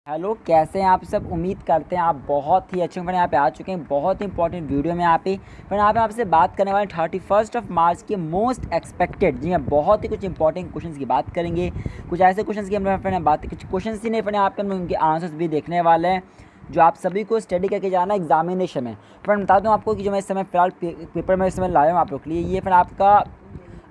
Hello, कैसे हैं आप सब। उम्मीद करते हैं आप बहुत ही अच्छे फ्रेंड यहाँ पे आ चुके हैं बहुत ही इंपॉर्टेंट वीडियो में। यहाँ पे फ्रेंड यहाँ पे आपसे बात करने वाले 31 मार्च के मोस्ट एक्सपेक्टेड, जी हाँ, बहुत ही कुछ इंपॉर्टेंट क्वेश्चंस की बात करेंगे। कुछ ऐसे क्वेश्चंस की हम फ्रेंड बात, कुछ क्वेश्चंस ही नहीं फ्रेंड, यहाँ पे हम उनके आंसर्स भी देखने वाले हैं जो आप सभी को स्टडी करके जाना एग्जामिनेशन में। फ्रेंड बता दूँ आपको कि जो मैं इस समय फिलहाल पेपर में इस समय लाया हूँ आप लोग के लिए, ये फ्रेंड आपका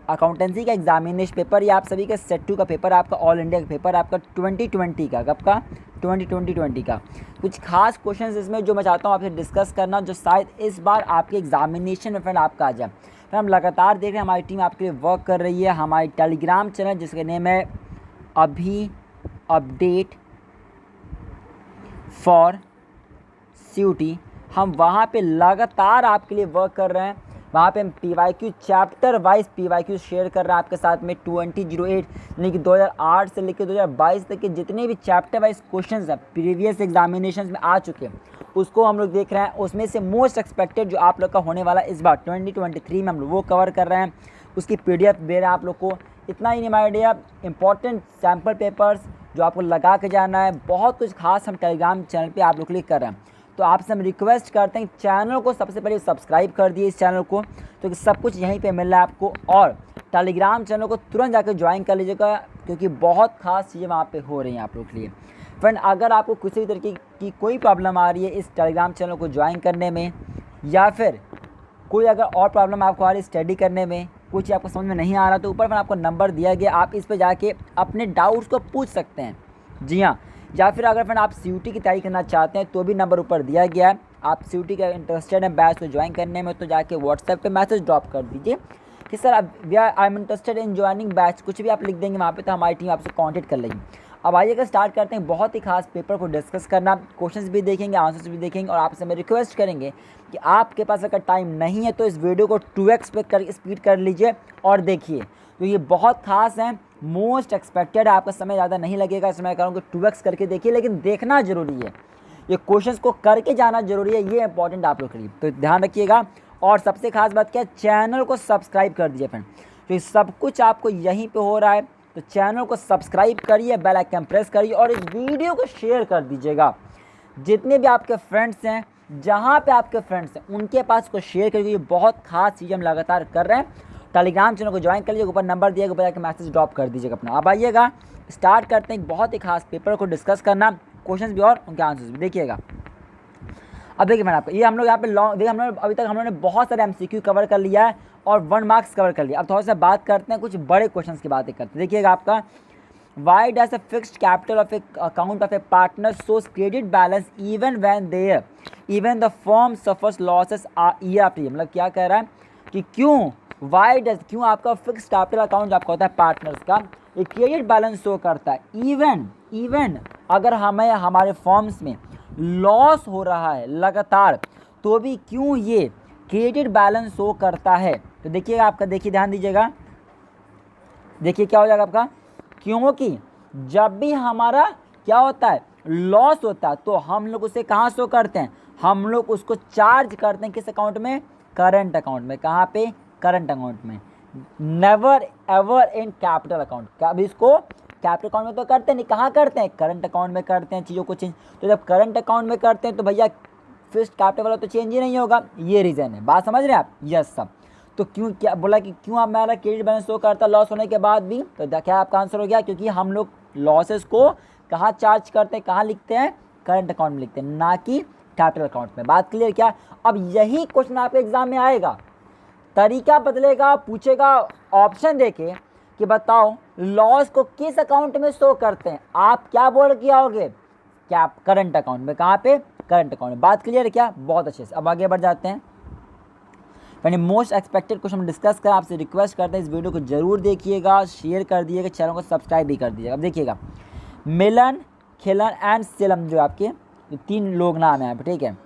अकाउंटेंसी का एग्जामिनेशन पेपर, या आप सभी का सेट 2 का पेपर, आपका ऑल इंडिया का पेपर, आपका 2020 का, कब का 2020 का। कुछ खास क्वेश्चंस इसमें जो मैं चाहता हूँ आपसे डिस्कस करना, जो शायद इस बार आपके एग्जामिनेशन में फ्रेंड आपका आ जाए। फिर हम लगातार देख रहे हैं, हमारी टीम आपके लिए वर्क कर रही है। हमारी टेलीग्राम चैनल जिसका नेम है अभी अपडेट फॉर CUT, हम वहाँ पे लगातार आपके लिए वर्क कर रहे हैं। वहाँ पे हम PYQ chapter wise PYQ share कर रहे हैं आपके साथ में 2008, यानी कि 2008 से लेकर 2022 तक के जितने भी चैप्टर वाइज क्वेश्चंस हैं प्रीवियस एग्जामिनेशंस में आ चुके हैं, उसको हम लोग देख रहे हैं। उसमें से मोस्ट एक्सपेक्टेड जो आप लोग का होने वाला इस बार 2023 में हम लोग वो कवर कर रहे हैं। उसकी PDF दे रहे हैं आप लोग को। इतना ही नहीं my dear, important sample papers जो आपको लगा के जाना है, बहुत कुछ खास हम टेलीग्राम चैनल पे आप लोग क्लिक कर रहे हैं। तो आपसे हम रिक्वेस्ट करते हैं चैनल को सबसे पहले सब्सक्राइब कर दिए इस चैनल को, तो कि सब कुछ यहीं पे मिल रहा है आपको। और टेलीग्राम चैनल को तुरंत जाकर ज्वाइन कर लीजिएगा, क्योंकि बहुत खास चीज़ें वहाँ पे हो रही हैं आप लोग के लिए। फ्रेंड, अगर आपको किसी भी तरीके की कोई प्रॉब्लम आ रही है इस टेलीग्राम चैनल को ज्वाइन करने में, या फिर कोई अगर और प्रॉब्लम आपको आ रही है स्टडी करने में, कुछ आपको समझ में नहीं आ रहा, तो ऊपर पर आपको नंबर दिया गया, आप इस पर जाके अपने डाउट्स को पूछ सकते हैं। जी हाँ, या फिर अगर फ्रेंड आप CUT की तैयारी करना चाहते हैं तो भी नंबर ऊपर दिया गया है। आप CUT का इंटरेस्टेड हैं बैच को ज्वाइन करने में, तो जाके WhatsApp पे मैसेज ड्रॉप कर दीजिए कि sir I am interested in joining batch, कुछ भी आप लिख देंगे वहाँ पे, तो हमारी टीम आपसे कांटेक्ट कर लेगी। अब आइएगा स्टार्ट करते हैं बहुत ही खास पेपर को डिस्कस करना। क्वेश्चंस भी देखेंगे, आंसर्स भी देखेंगे, और आपसे मैं रिक्वेस्ट करेंगे कि आपके पास अगर टाइम नहीं है तो इस वीडियो को 2x पे कर स्पीड कर लीजिए और देखिए, तो ये बहुत खास है, मोस्ट एक्सपेक्टेड है। आपका समय ज़्यादा नहीं लगेगा, इसमें मैं कहूँगा 2x करके देखिए, लेकिन देखना जरूरी है, ये क्वेश्चंस को करके जाना जरूरी है, ये इंपॉर्टेंट आप लोग के लिए, तो ध्यान रखिएगा। और सबसे खास बात क्या है, चैनल को सब्सक्राइब कर दीजिए फ्रेंड, तो ये सब कुछ आपको यहीं पे हो रहा है। तो चैनल को सब्सक्राइब करिए, बेल आइकन प्रेस करिए, और इस वीडियो को शेयर कर दीजिएगा। जितने भी आपके फ्रेंड्स हैं, जहाँ पे आपके फ्रेंड्स हैं, उनके पास को शेयर करिए। बहुत खास चीज़ हम लगातार कर रहे हैं। टेलीग्राम चैनल को ज्वाइन कर लीजिएगा, ऊपर नंबर दिएगा, ऊपर जाकर मैसेज ड्रॉप कर दीजिएगा अपना। अब आइएगा स्टार्ट करते हैं बहुत ही खास पेपर को डिस्कस करना, क्वेश्चंस भी और उनके आंसर्स भी देखिएगा। अब देखिए मैंने आपको ये हम लोग यहाँ पे लॉन्ग देखिए, हम लोग अभी तक हम लोगों ने बहुत सारे MCQ कवर कर लिया है और 1 मार्क्स कवर कर लिया। अब थोड़ा सा बात करते हैं कुछ बड़े क्वेश्चंस की बातें करते हैं। देखिएगा आपका, why does a fixed capital of A account of A partner shows credit balance even the firm suffers losses year after year. मतलब क्या कह रहा है कि क्यों आपका फिक्स्ड कैपिटल अकाउंट आपका होता है पार्टनर्स का, एक क्रेडिट बैलेंस शो करता है, इवन अगर हमें हमारे फॉर्म्स में लॉस हो रहा है लगातार, तो भी क्यों ये क्रेडिट बैलेंस शो करता है। तो देखिएगा आपका, देखिए ध्यान दीजिएगा, देखिए क्या हो जाएगा आपका, क्योंकि जब भी हमारा क्या होता है लॉस होता है, तो हम लोग उसे कहाँ शो करते हैं, हम लोग उसको चार्ज करते हैं किस अकाउंट में, करंट अकाउंट में। कहाँ पे, करंट अकाउंट में, never ever in capital account. कभी इसको कैपिटल अकाउंट में तो करते नहीं, कहाँ करते हैं, करंट अकाउंट में करते हैं चीज़ों को चेंज। तो जब करंट अकाउंट में करते हैं तो भैया फिक्स्ड कैपिटल वाला तो चेंज ही नहीं होगा, ये रीज़न है। बात समझ रहे हैं आप, यस सब। तो क्यों, क्या बोला कि क्यों हमारा क्रेडिट बैलेंस शो करता है लॉस होने के बाद भी, तो क्या आपका आंसर हो गया, क्योंकि हम लोग लॉसेस को कहाँ चार्ज करते हैं, कहाँ लिखते हैं, करंट अकाउंट में लिखते हैं, ना कि कैपिटल अकाउंट में। बात क्लियर क्या। अब यही क्वेश्चन आपके एग्जाम में आएगा, तरीका बदलेगा, पूछेगा ऑप्शन देके कि बताओ लॉस को किस अकाउंट में शो करते हैं, आप क्या बोल के आओगे, क्या करंट अकाउंट में। कहाँ पे, करंट अकाउंट में। बात क्लियर है क्या, बहुत अच्छे से। अब आगे बढ़ जाते हैं। मैंने मोस्ट एक्सपेक्टेड क्वेश्चन डिस्कस कर, आपसे रिक्वेस्ट करते हैं इस वीडियो को जरूर देखिएगा, शेयर कर दिएगा, चैनल को सब्सक्राइब भी कर दीजिएगा। अब देखिएगा, मिलन, खिलन एंड सेलम, जो आपके 3 लोग नाम है यहाँ पे, ठीक है,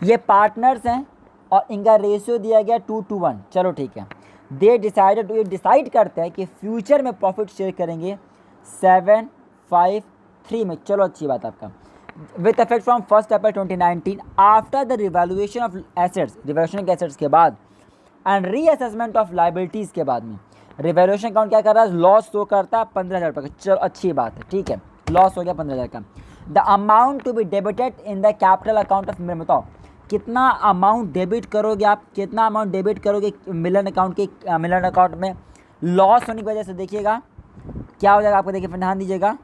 ये पार्टनर्स हैं और इनका रेशियो दिया गया 2:1। चलो ठीक है, दे डिसाइडेड, ये डिसाइड करते हैं कि फ्यूचर में प्रॉफिट शेयर करेंगे 7-5-3 में। चलो अच्छी बात आपका, with effect from 1 April 2019 after the revaluation of assets, revaluation के एसेट्स के बाद एंड रीअसेसमेंट ऑफ लाइबिलिटीज़ के बाद में। रिवैल्यूएशन अकाउंट क्या कर रहा है, लॉस शो करता है 15,000 रुपये का। चलो अच्छी बात है, ठीक है, लॉस हो गया 15,000 का। The amount to be debited in the capital account of Milan, बताओ कितना अमाउंट डेबिट करोगे आप, कितना अमाउंट डेबिट करोगे मिलन अकाउंट के मिलन अकाउंट में लॉस होने की वजह से। देखिएगा क्या हो जाएगा आपको, देखिए ध्यान दीजिएगा।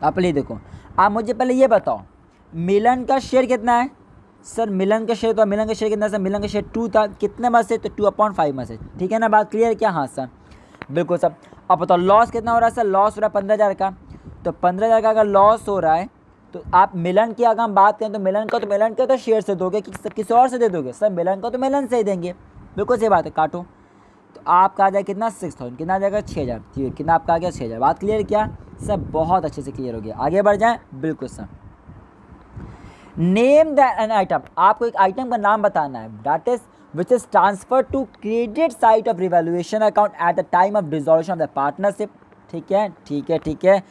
आप पहले देखो, आप मुझे पहले ये बताओ मिलन का शेयर कितना है सर, मिलन का शेयर, तो मिलन का शेयर कितना है सर, मिलन का शेयर 2 था, कितने में से, तो 2/5 में से, ठीक है ना, बात क्लियर है क्या? हाँ सर बिल्कुल सर। अब बताओ लॉस कितना हो रहा है सर, लॉस हो रहा है 15,000 का। तो 15,000 का अगर लॉस हो रहा है तो आप मिलन की अगर हम बात करें तो मिलन का तो शेयर से दोगे कि किसी और से दे दोगे सर, मिलन का तो मिलन से ही देंगे, बिल्कुल सही बात है। काटो तो आपका आ जाएगा कितना 6,000, कितना आ जाएगा 6,000, ठीक है, कितना आपका आ गया 6,000। बात क्लियर क्या सर, बहुत अच्छे से क्लियर हो गया। आगे बढ़ जाएं, बिल्कुल sir. Name the an item, आपको एक आइटम का नाम बताना है, that is which is transfer to credit side of revaluation account at the time of dissolution of the partnership, ठीक है ठीक है ठीक है,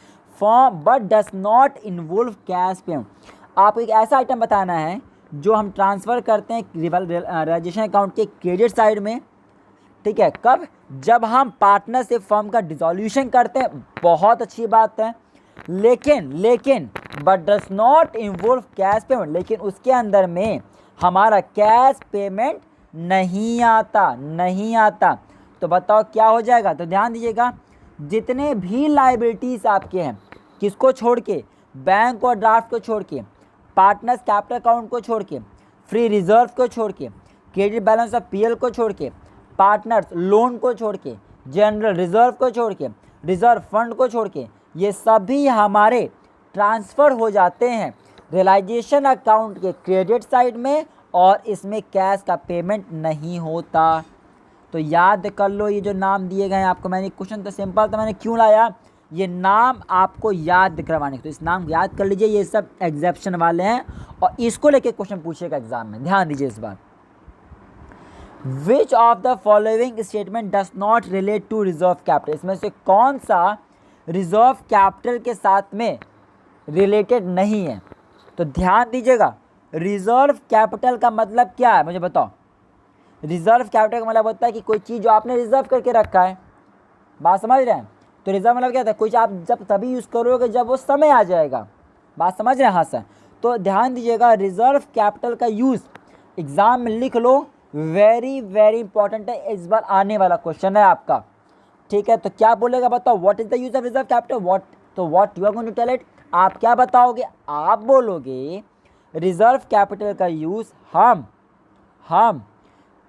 firm but does not involve cash payment. आपको एक ऐसा आइटम बताना है जो हम ट्रांसफ़र करते हैं रिवैल्यूएशन अकाउंट के क्रेडिट साइड में, ठीक है, कब, जब हम पार्टनरशिप फर्म का डिसॉल्यूशन करते हैं, बहुत अच्छी बात है। लेकिन but does not involve cash payment, लेकिन उसके अंदर में हमारा कैश पेमेंट नहीं आता। तो बताओ क्या हो जाएगा, तो ध्यान दीजिएगा, जितने भी लाइबिलिटीज़ आपके हैं, किसको छोड़ के, बैंक और ड्राफ्ट को छोड़ के, पार्टनर्स कैपिटल अकाउंट को छोड़ के, फ्री रिजर्व को छोड़ के, क्रेडिट बैलेंस ऑफ पीएल को छोड़ के, पार्टनर्स लोन को छोड़ के, जनरल रिजर्व को छोड़ के, रिजर्व फंड को छोड़ के, ये सभी हमारे ट्रांसफ़र हो जाते हैं रियलाइजेशन अकाउंट के क्रेडिट साइड में, और इसमें कैश का पेमेंट नहीं होता। तो याद कर लो, ये जो नाम दिए गए हैं आपको, मैंने क्वेश्चन तो सिंपल था, मैंने क्यों लाया, ये नाम आपको याद करवाने, तो इस नाम याद कर लीजिए, ये सब एग्जेप्शन वाले हैं और इसको लेके क्वेश्चन पूछेगा एग्जाम में, ध्यान दीजिए इस बार। Which of the following statement does not relate to reserve capital, इसमें से कौन सा रिजर्व कैपिटल के साथ में रिलेटेड नहीं है? तो ध्यान दीजिएगा, रिजर्व कैपिटल का मतलब क्या है मुझे बताओ। रिजर्व कैपिटल का मतलब होता है कि कोई चीज़ जो आपने रिजर्व करके रखा है, बात समझ रहे हैं। तो रिजर्व मतलब क्या होता है, कोई चीज़ आप जब तभी यूज़ करोगे जब वो समय आ जाएगा, बात समझ रहे हैं। हाँ सर, तो ध्यान दीजिएगा, रिजर्व कैपिटल का यूज़ एग्ज़ाम में लिख लो, वेरी वेरी इंपॉर्टेंट है, इस बार आने वाला क्वेश्चन है आपका, ठीक है। तो क्या बोलेगा बताओ, what is the use of reserve capital, तो what you are going to tell it, आप क्या बताओगे, आप बोलोगे रिजर्व कैपिटल का यूज हम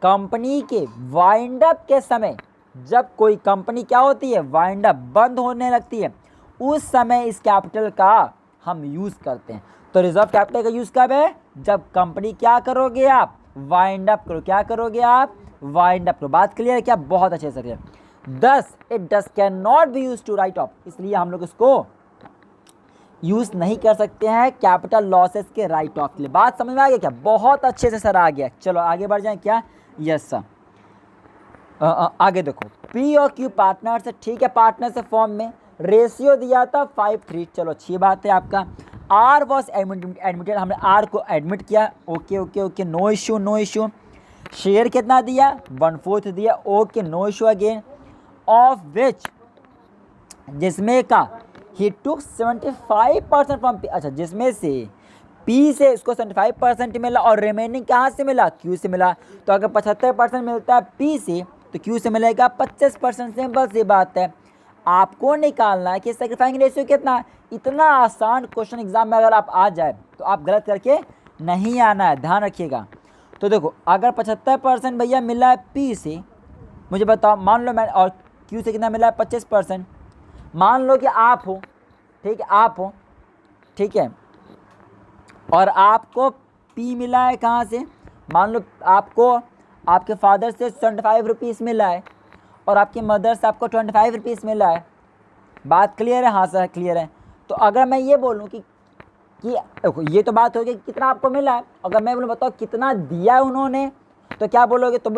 कंपनी के वाइंड अप के समय, जब कोई कंपनी क्या होती है, वाइंड अप बंद होने लगती है, उस समय इस कैपिटल का हम यूज़ करते हैं। तो रिजर्व कैपिटल का यूज़ कब है, जब कंपनी क्या करोगे आप, वाइंड अप करो, क्या करोगे आप, वाइंड अप करो। बात क्लियर है क्या, बहुत अच्छे से। Thus it does can not be use to write off, इसलिए हम लोग इसको यूज़ नहीं कर सकते हैं कैपिटल लॉसेस के राइट ऑफ के लिए। बात समझ में आ गया क्या, बहुत अच्छे से सर आ गया। चलो आगे बढ़ जाएं क्या, यस सर। आगे देखो, पी और क्यू पार्टनर्स है, ठीक है, पार्टनर से फॉर्म में रेशियो दिया था 5:3, चलो अच्छी बात है आपका। आर वॉज एडमिटेड, हमने आर को एडमिट किया, okay okay okay, no issue. Share कितना दिया, 1/4 दिया, okay, no issue again. Of which, जिसमें का ही टुक 75% फ्रॉम पी, अच्छा जिसमें से पी से इसको 75% मिला और रिमेनिंग कहाँ से मिला, क्यू से मिला। तो अगर 75% मिलता है पी से तो क्यू से मिलेगा 25%, सिंपल सी बात है। आपको निकालना है कि सैक्रिफाइंग रेशियो कितना, इतना आसान क्वेश्चन एग्जाम में अगर आप आ जाए तो आप गलत करके नहीं आना है, ध्यान रखिएगा। तो देखो, अगर 75% भैया मिला है पी से, मुझे बताओ, मान लो मैं, और क्यू से कितना मिला है 25%, मान लो कि आप हो, ठीक है, आप हो, ठीक है, और आपको पी मिला है कहाँ से, मान लो आपको आपके फादर से 75 रुपीज़ मिला है और आपकी मदर से आपको 25 रुपीज़ मिला है। बात क्लियर है, हाँ सर क्लियर है। तो अगर मैं ये बोलूँ कि ये तो बात होगी कितना आपको मिला है, अगर मैं बोलूँ बताओ कितना दिया है उन्होंने, तो क्या बोलोगे, तो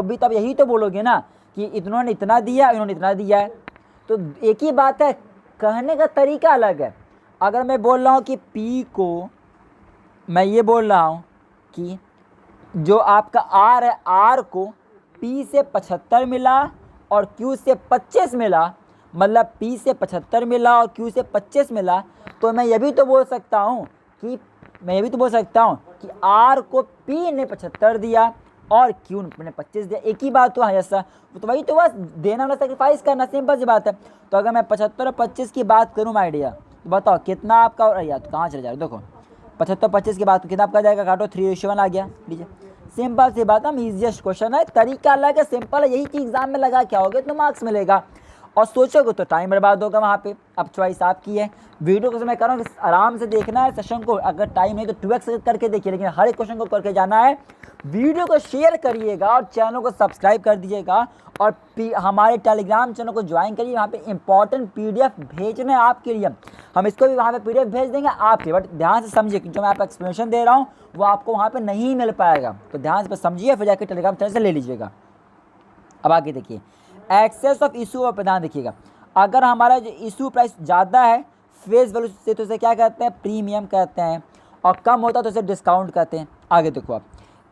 भी तब यही तो बोलोगे ना कि इन्होंने इतना दिया, इन्होंने इतना दिया है। तो एक ही बात है, कहने का तरीका अलग है। अगर मैं बोल रहा हूँ कि पी को, मैं ये बोल रहा हूँ कि जो आपका आर है, आर को पी से 75 मिला और क्यू से 25 मिला, मतलब P से 75 मिला और Q से 25 मिला, तो मैं ये भी तो बोल सकता हूँ कि R को P ने 75 दिया और Q ने 25 दिया, एक ही बात हुआ ऐसा। तो वही तो बस देना वाला सेक्रीफाइस करना, सिंपल सी बात है। तो अगर मैं 75 और 25 की बात करूँ माय डियर, तो बताओ कितना आपका, और यार तो कहाँ चले जा रहे हो, देखो 75 25 की बात कितना आपका जाएगा, काटो 3:1 आ गया, लीजिए सिंपल सी बात है। ईजिएस्ट क्वेश्चन है, तरीका अलग है, सिंपल है, यही चीज़ एग्जाम में लगा क्या होगा तो मार्क्स मिलेगा। और सोचोगे तो टाइम बर्बाद होगा वहाँ पे। अब चॉइस आपकी है। वीडियो को मैं कह रहा हूँ कि आराम से देखना है सेशन को, अगर टाइम नहीं तो 2x करके देखिए, लेकिन हर एक क्वेश्चन को करके जाना है। वीडियो को शेयर करिएगा और चैनल को सब्सक्राइब कर दीजिएगा और हमारे टेलीग्राम चैनल को ज्वाइन करिए। वहाँ पे इंपॉर्टेंट पीडीएफ भेजने हैं आपके लिए, हम इसको भी वहाँ पे पीडीएफ भेज देंगे आपके। बट ध्यान से समझिए कि जो मैं आपको एक्सप्लेनेशन दे रहा हूँ वो आपको वहाँ पे नहीं मिल पाएगा, तो ध्यान से समझिए, फिर जाकर टेलीग्राम चैनल से ले लीजिएगा। अब आगे देखिए, एक्सेस ऑफ इशू और प्रदान देखिएगा। अगर हमारा जो इशू प्राइस ज़्यादा है फेस वैल्यू से तो उसे क्या कहते हैं, प्रीमियम कहते हैं, और कम होता है तो उसे डिस्काउंट कहते हैं। आगे देखो आप,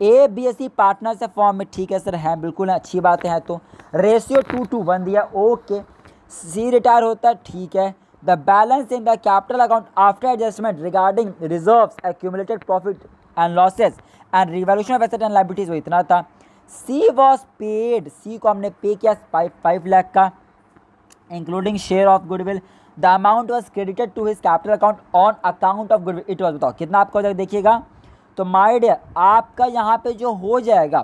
ABSE पार्टनर से फॉर्म में, ठीक है सर, है बिल्कुल अच्छी बातें हैं। तो रेशियो 2:1 दिया, ओके। C रिटायर होता है, ठीक है। The balance in the capital account after adjustment regarding reserves accumulated profit and losses and revaluation of asset and liabilities, वो इतना था। C वॉज पेड, C को हमने पे किया 5 लाख का, including share of goodwill. The amount was credited to his capital account on account of goodwill, it was, बताओ कितना आपका हो जाएगा, देखिएगा। तो माय डियर आपका यहाँ पे जो हो जाएगा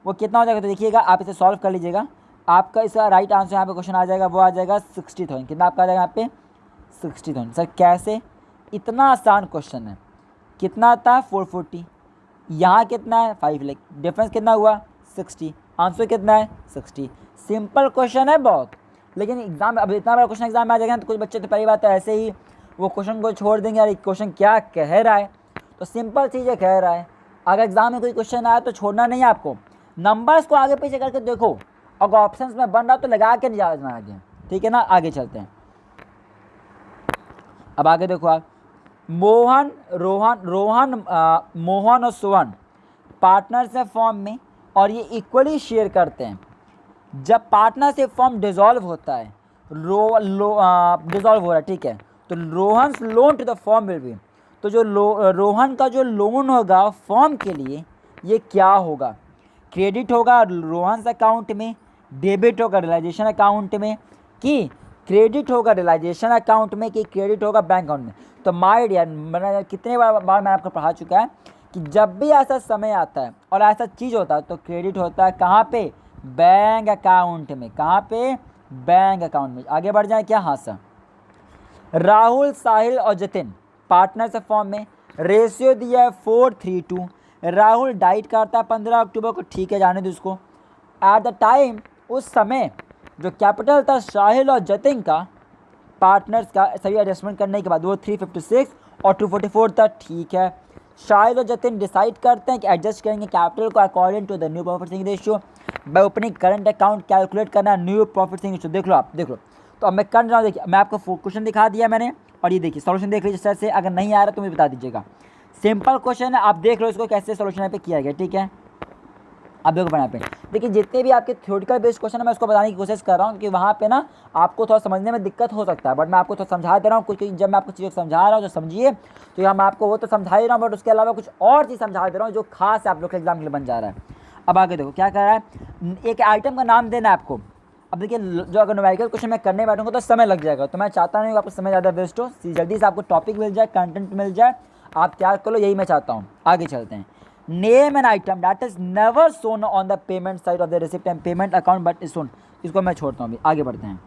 वो कितना हो जाएगा, तो देखिएगा आप इसे सॉल्व कर लीजिएगा। आपका इसका राइट आंसर यहाँ पे क्वेश्चन आ जाएगा, वो आ जाएगा 60,000। कितना आपका आ जाएगा यहाँ पे 60,000। सर कैसे, इतना आसान क्वेश्चन है। कितना आता है 440, यहाँ कितना है 5 लाख, डिफरेंस कितना हुआ 60, आंसर कितना है 60। सिंपल क्वेश्चन है बहुत, लेकिन एग्जाम अब इतना बड़ा क्वेश्चन एग्जाम में आ जाएगा तो कुछ बच्चे तो पहली बात है ऐसे ही वो क्वेश्चन को छोड़ देंगे, यार क्वेश्चन क्या कह रहा है। तो सिंपल चीज़ें कह रहा है, अगर एग्जाम में कोई क्वेश्चन आया तो छोड़ना नहीं है आपको, नंबर्स को आगे पीछे करके देखो, अगर ऑप्शंस में बन रहा तो लगा के नहीं जाना आगे, ठीक है ना। आगे चलते हैं, अब आगे देखो आप, मोहन और सोहन पार्टनर्स है फॉर्म में और ये इक्वली शेयर करते हैं। जब पार्टनरशिप फॉर्म डिसॉल्व होता है, डिसॉल्व हो रहा है, ठीक है, तो Rohan's loan to the firm will be, तो जो रोहन का जो लोन होगा फॉर्म के लिए ये क्या होगा, क्रेडिट होगा रोहन्स अकाउंट में, डेबिट होगा रियलाइजेशन अकाउंट में, कि क्रेडिट होगा रियलाइजेशन अकाउंट में, कि क्रेडिट होगा बैंक अकाउंट में। तो माय डियर मैंने कितने बार मैं आपको पढ़ा चुका है कि जब भी ऐसा समय आता है और ऐसा चीज़ होता है तो क्रेडिट होता है कहाँ पे, बैंक अकाउंट में। कहाँ पे, बैंक अकाउंट में। आगे बढ़ जाए क्या, हाँ सर। राहुल, साहिल और जतिन पार्टनरशिप फॉर्म में, रेशियो दिया है 4:3:2। राहुल डाइट करता है 15 अक्टूबर को, ठीक है जाने दो उसको। एट द टाइम, उस समय जो कैपिटल था साहिल और जतिन का पार्टनर्स का सभी एडजस्टमेंट करने के बाद वो 356 और 244 था, ठीक है। साहिल और जतिन डिसाइड करते हैं कि एडजस्ट करेंगे कैपिटल को according to the new profit sharing ratio by opening current account, calculate करना न्यू प्रॉफिट शेयरिंग रेशियो। देख लो आप, देख लो। तो अब मैं कर रहा हूँ, देखिए मैं आपको क्वेश्चन दिखा दिया मैंने, और ये देखिए सॉल्यूशन देख लीजिए सर से, अगर नहीं आ रहा तो मुझे बता दीजिएगा। सिंपल क्वेश्चन है, आप देख लो इसको कैसे सॉल्यूशन यहाँ पे किया गया, ठीक है। अब देखो बना पे, देखिए जितने भी आपके थ्योरेटिकल बेस्ड क्वेश्चन है मैं उसको बताने की कोशिश कर रहा हूँ कि वहाँ पे ना आपको थोड़ा समझने में दिक्कत हो सकता है, बट मैं आपको थोड़ा समझा दे रहा हूँ कुछ। जब मैं आपको चीज़ें समझा रहा हूँ तो समझिए, तो यहाँ मैं आपको वो तो समझा ही रहा हूँ, बट उसके अलावा कुछ और चीज़ समझा दे रहा हूँ जो खास आप लोग के एग्जाम के लिए बन जा रहा है। अब आगे देखो क्या कर रहा है, एक आइटम का नाम देना है आपको। अब देखिए जो अगर न्यूमेरिकल क्वेश्चन मैं करने बैठूंगा तो समय लग जाएगा, तो मैं चाहता नहीं कि आपको समय ज़्यादा वेस्ट हो, जल्दी से आपको टॉपिक मिल जाए, कंटेंट मिल जाए, आप तैयार कर लो, यही मैं चाहता हूँ। आगे चलते हैं। Name an item that is never shown on the payment side of the receipt and payment account but is shown, इसको मैं छोड़ता हूँ अभी। आगे बढ़ते हैं।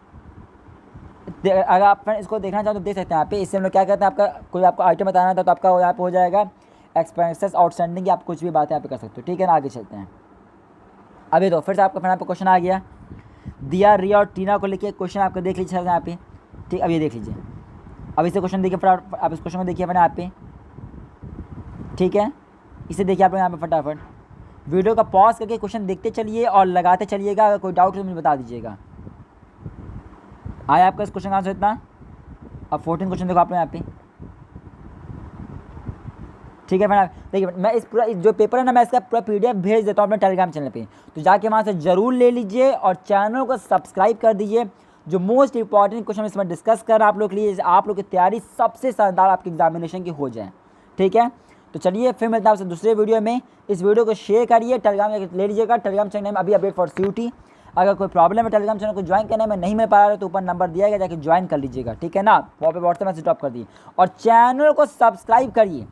अगर आप इसको देखना चाहो तो देख सकते हैं यहाँ पे। इससे हम लोग क्या कहते हैं, आपका कोई आपको आइटम बताना था तो आपका यहाँ पे हो जाएगा एक्सपेंसेस आउटस्टैंडिंग, आप कुछ भी बातें यहाँ पे कर सकते हो, ठीक है ना। आगे चलते हैं। अभी तो फिर से आपका यहाँ पे क्वेश्चन आ गया, दिया, रिया और टीना को लेके क्वेश्चन आपको देख लीजिए यहाँ पे, ठीक। अब ये देख लीजिए, अब इसे क्वेश्चन देखिए फटाफट, आप इस क्वेश्चन को देखिए अपने यहाँ पे, ठीक है। इसे देखिए आप लोग यहाँ पे फटाफट, वीडियो का पॉज करके क्वेश्चन देखते चलिए और लगाते चलिएगा, अगर कोई डाउट हो तो मुझे बता दीजिएगा। आया आपका इस क्वेश्चन का आंसर इतना। अब 14 क्वेश्चन देखो आप लोग यहाँ पे, ठीक है। मैडम देखिए मैं इस पूरा जो पेपर है ना, मैं इसका पूरा PDF भेज देता हूँ अपने टेलीग्राम चैनल पे, तो जाके वहाँ से ज़रूर ले लीजिए और चैनल को सब्सक्राइब कर दीजिए जो मोस्ट इंपॉर्टेंट क्वेश्चन इसमें डिस्कस कर रहा आप लोग के लिए, आप लोग की तैयारी सबसे शानदार आपकी एग्जामिनेशन की हो जाए। ठीक है, तो चलिए फिर मिलता है आपसे दूसरे वीडियो में। इस वीडियो को शेयर करिए, टेलीग्राम ले लीजिएगा। टेलीग्राम चैनल में अभी अपडेट फॉर CUT। अगर कोई प्रॉब्लम है टेलीग्राम चैनल को ज्वाइन करने में नहीं मिल पा रहा है तो ऊपर नंबर दिया गया, जाके ज्वाइन कर लीजिएगा। ठीक है ना, वहाँ पे व्हाट्सएप मैसेज ड्रॉप कर दिए और चैनल को सब्सक्राइब करिए।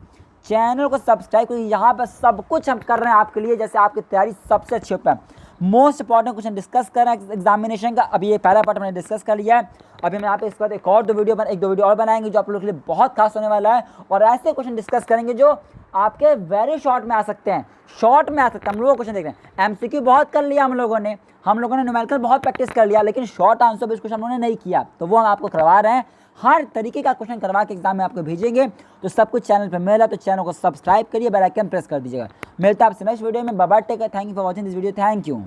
चैनल को सब्सक्राइब करिए, यहाँ पर सब कुछ हम कर रहे हैं आपके लिए, जैसे आपकी तैयारी सबसे अच्छी हो पाए। मोस्ट इंपॉर्टेंट क्वेश्चन डिस्कस कर रहे हैं एग्जामिनेशन का। अभी ये पहला पार्ट मैंने डिस्कस कर लिया है। अभी हम यहाँ पे इसके बाद एक दो वीडियो और बनाएंगे जो आप लोगों के लिए बहुत खास होने वाला है, और ऐसे क्वेश्चन डिस्कस करेंगे जो आपके वेरी शॉर्ट में आ सकते हैं, शॉर्ट में आ सकते हैं। हम लोग क्वेश्चन देख रहे हैं, MCQ बहुत कर लिया हम लोगों ने न्यूमेरिकल बहुत प्रैक्टिस कर लिया, लेकिन शॉर्ट आंसर बेस्ड क्वेश्चन हम लोगों ने नहीं किया, तो वो हम आपको करवा रहे हैं। हर तरीके का क्वेश्चन करवा के एग्जाम में आपको भेजेंगे, तो सब कुछ चैनल पे मिला, तो चैनल को सब्सक्राइब करिए, बेल आइकन प्रेस कर दीजिएगा। मिलता है आपसे नेक्स्ट वीडियो में। Bye bye, take care, thank you for watching this video, thank you.